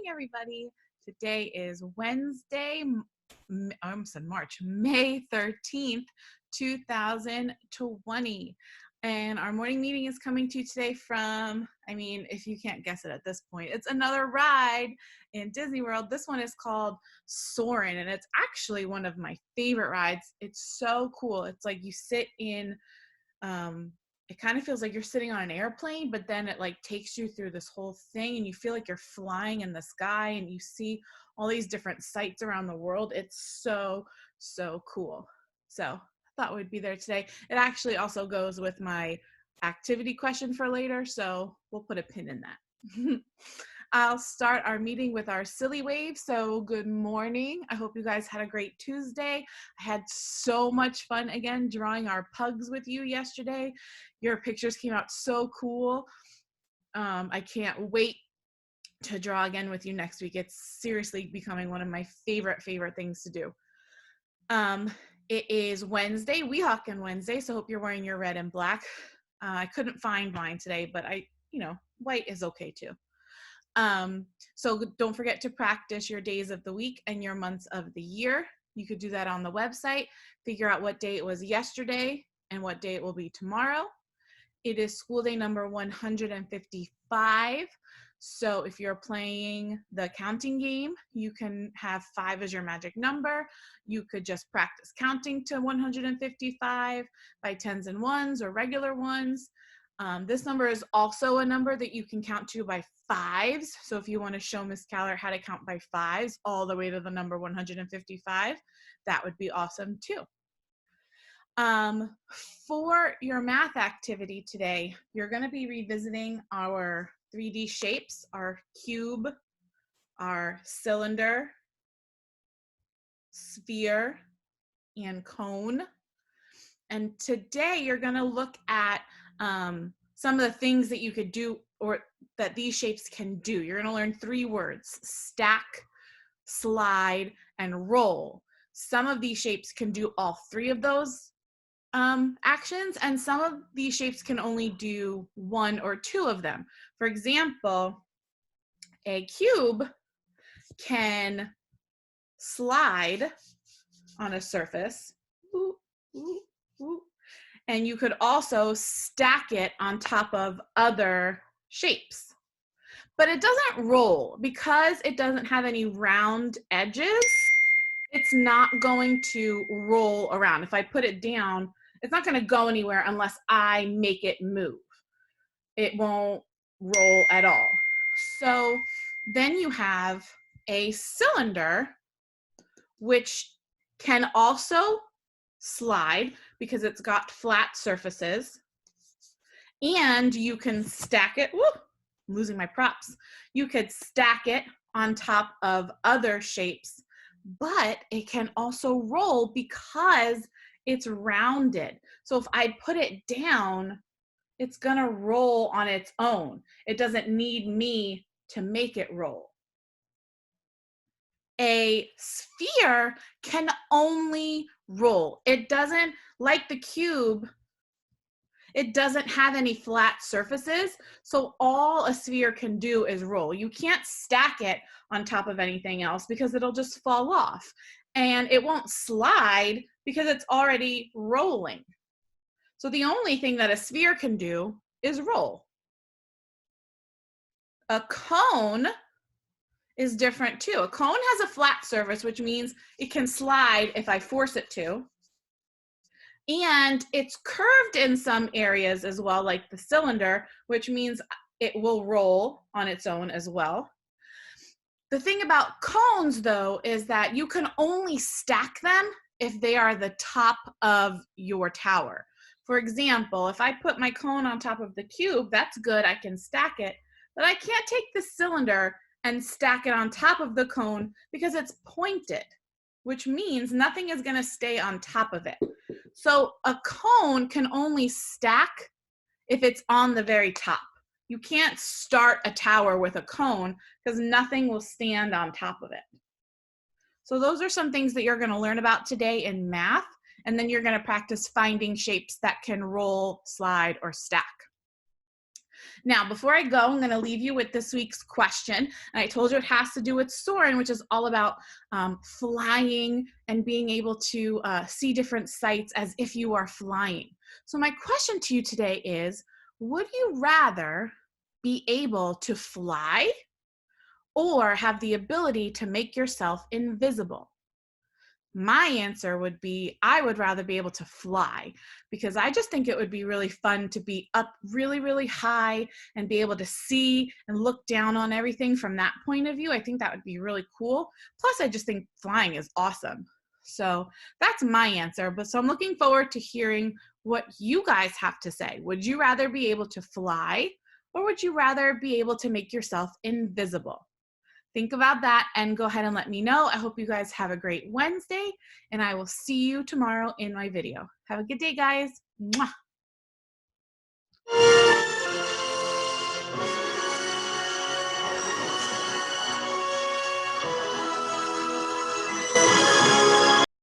everybody. Today is Wednesday, I almost said March, May 13th, 2020. And our morning meeting is coming to you today from, if you can't guess it at this point, it's another ride in Disney World. This one is called Soarin', and it's actually one of my favorite rides. It's so cool. It's like you sit in, it kind of feels like you're sitting on an airplane, but then it like takes you through this whole thing and you feel like you're flying in the sky and you see all these different sights around the world. It's so cool. So I thought we'd be there today. It actually also goes with my activity question for later, so we'll put a pin in that. I'll start our meeting with our silly wave. So good morning. I hope you guys had a great Tuesday. I had so much fun again drawing our pugs with you yesterday. Your pictures came out so cool. I can't wait to draw again with you next week. It's seriously becoming one of my favorite things to do. It is Wednesday, Weehawken Wednesday, so hope you're wearing your red and black. I couldn't find mine today, but white is okay too. So don't forget to practice your days of the week and your months of the year. You could do that on the website, figure out what day it was yesterday and what day it will be tomorrow. It is school day number 155. So if you're playing the counting game, you can have 5 as your magic number. You could just practice counting to 155 by 10s and 1s or regular ones. This number is also a number that you can count to by 5s. So if you want to show Miss Kallert how to count by 5s all the way to the number 155, that would be awesome too. For your math activity today, you're going to be revisiting our 3D shapes, our cube, our cylinder, sphere, and cone. And today you're going to look at some of the things that you could do or that these shapes can do. You're going to learn 3 words: stack, slide, and roll. Some of these shapes can do all 3 of those actions, and some of these shapes can only do 1 or 2 of them. For example, a cube can slide on a surface, and you could also stack it on top of other shapes. But it doesn't roll because it doesn't have any round edges. It's not going to roll around. If I put it down, it's not going to go anywhere unless I make it move. It won't roll at all. So then you have a cylinder, which can also slide because it's got flat surfaces, and you can stack it. Woo, I'm losing my props. You could stack it on top of other shapes, but it can also roll because it's rounded. So if I put it down, it's gonna roll on its own. It doesn't need me to make it roll. A sphere can only roll. It doesn't, like the cube, it doesn't have any flat surfaces, so all a sphere can do is roll. You can't stack it on top of anything else because it'll just fall off. And it won't slide because it's already rolling. So the only thing that a sphere can do is roll. A cone is different too. A cone has a flat surface, which means it can slide if I force it to. And it's curved in some areas as well, like the cylinder, which means it will roll on its own as well. The thing about cones, though, is that you can only stack them if they are the top of your tower. For example, if I put my cone on top of the cube, that's good, I can stack it, but I can't take the cylinder and stack it on top of the cone because it's pointed, which means nothing is going to stay on top of it. So a cone can only stack if it's on the very top. You can't start a tower with a cone because nothing will stand on top of it. So those are some things that you're going to learn about today in math, and then you're going to practice finding shapes that can roll, slide, or stack. Now, before I go, I'm going to leave you with this week's question. And I told you it has to do with soaring, which is all about flying and being able to see different sights as if you are flying. So my question to you today is, would you rather be able to fly or have the ability to make yourself invisible? My answer would be I would rather be able to fly, because I just think it would be really fun to be up really, really high and be able to see and look down on everything from that point of view. I think that would be really cool. Plus, I just think flying is awesome. So that's my answer. But so I'm looking forward to hearing what you guys have to say. Would you rather be able to fly, or would you rather be able to make yourself invisible? Think about that and go ahead and let me know. I hope you guys have a great Wednesday, and I will see you tomorrow in my video. Have a good day, guys. Mwah.